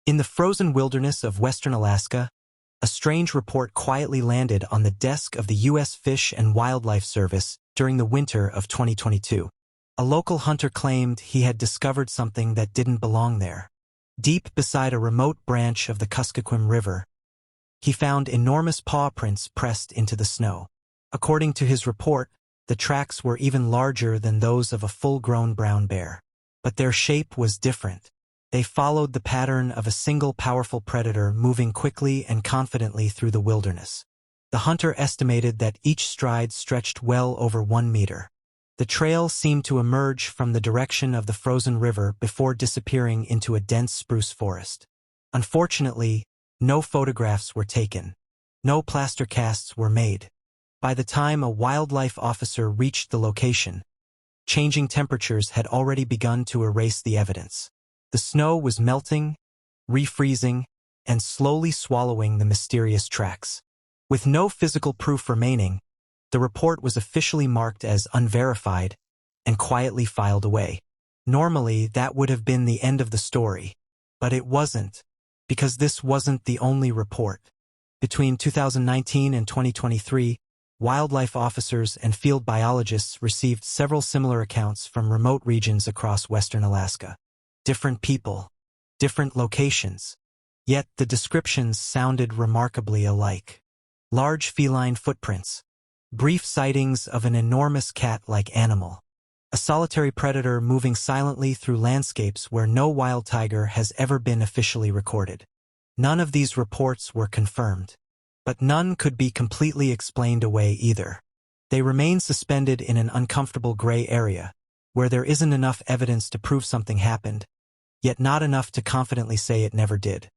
In the frozen wilderness of western Alaska, a strange report quietly landed on the desk of the U.S. Fish and Wildlife Service during the winter of 2022. A local hunter claimed he had discovered something that didn't belong there. Deep beside a remote branch of the Kuskokwim River, he found enormous paw prints pressed into the snow. According to his report, the tracks were even larger than those of a full-grown brown bear. But their shape was different. They followed the pattern of a single powerful predator moving quickly and confidently through the wilderness. The hunter estimated that each stride stretched well over 1 meter. The trail seemed to emerge from the direction of the frozen river before disappearing into a dense spruce forest. Unfortunately, no photographs were taken. No plaster casts were made. By the time a wildlife officer reached the location, changing temperatures had already begun to erase the evidence. The snow was melting, refreezing, and slowly swallowing the mysterious tracks. With no physical proof remaining, the report was officially marked as unverified and quietly filed away. Normally, that would have been the end of the story, but it wasn't, because this wasn't the only report. Between 2019 and 2023, wildlife officers and field biologists received several similar accounts from remote regions across western Alaska. Different people, different locations, yet the descriptions sounded remarkably alike. Large feline footprints, brief sightings of an enormous cat-like animal, a solitary predator moving silently through landscapes where no wild tiger has ever been officially recorded. None of these reports were confirmed, but none could be completely explained away either. They remain suspended in an uncomfortable gray area, where there isn't enough evidence to prove something happened, yet not enough to confidently say it never did.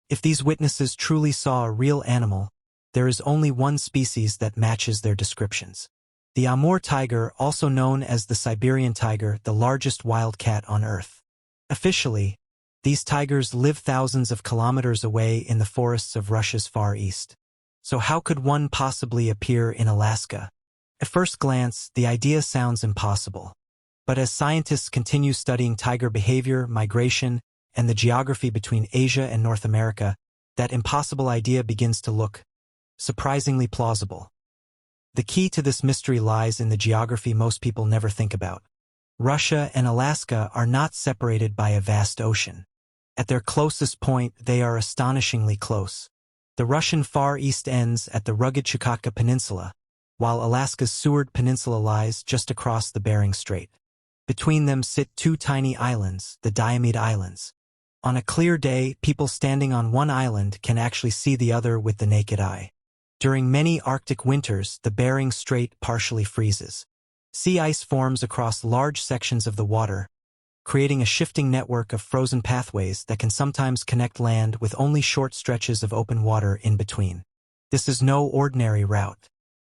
If these witnesses truly saw a real animal, there is only one species that matches their descriptions. The Amur tiger, also known as the Siberian tiger, the largest wild cat on Earth. Officially, these tigers live thousands of kilometers away in the forests of Russia's Far East. So how could one possibly appear in Alaska? At first glance, the idea sounds impossible. But as scientists continue studying tiger behavior, migration, and the geography between Asia and North America, that impossible idea begins to look surprisingly plausible. The key to this mystery lies in the geography most people never think about. Russia and Alaska are not separated by a vast ocean. At their closest point, they are astonishingly close. The Russian Far East ends at the rugged Chukotka Peninsula, while Alaska's Seward Peninsula lies just across the Bering Strait. Between them sit two tiny islands, the Diomede Islands. On a clear day, people standing on one island can actually see the other with the naked eye. During many Arctic winters, the Bering Strait partially freezes. Sea ice forms across large sections of the water, creating a shifting network of frozen pathways that can sometimes connect land with only short stretches of open water in between. This is no ordinary route.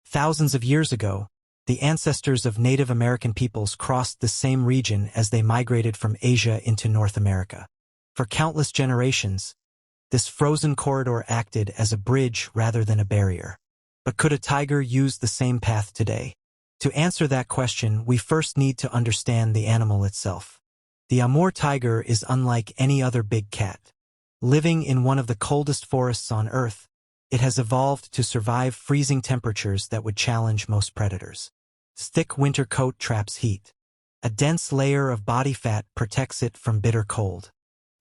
Thousands of years ago, the ancestors of Native American peoples crossed the same region as they migrated from Asia into North America. For countless generations, this frozen corridor acted as a bridge rather than a barrier. But could a tiger use the same path today? To answer that question, we first need to understand the animal itself. The Amur tiger is unlike any other big cat. Living in one of the coldest forests on Earth, it has evolved to survive freezing temperatures that would challenge most predators. Its thick winter coat traps heat. A dense layer of body fat protects it from bitter cold.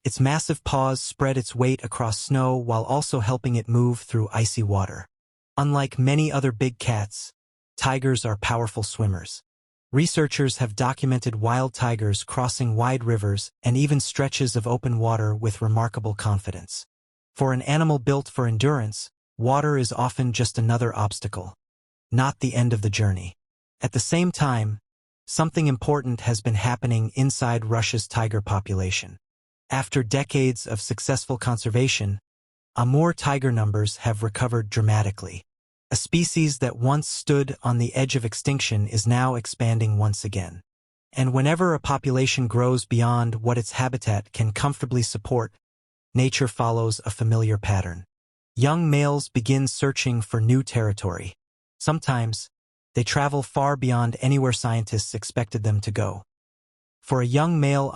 Its massive paws spread its weight across snow while also helping it move through icy water. Unlike many other big cats, tigers are powerful swimmers. Researchers have documented wild tigers crossing wide rivers and even stretches of open water with remarkable confidence. For an animal built for endurance, water is often just another obstacle, not the end of the journey. At the same time, something important has been happening inside Russia's tiger population. After decades of successful conservation, Amur tiger numbers have recovered dramatically. A species that once stood on the edge of extinction is now expanding once again. And whenever a population grows beyond what its habitat can comfortably support, nature follows a familiar pattern. Young males begin searching for new territory. Sometimes, they travel far beyond anywhere scientists expected them to go. For a young male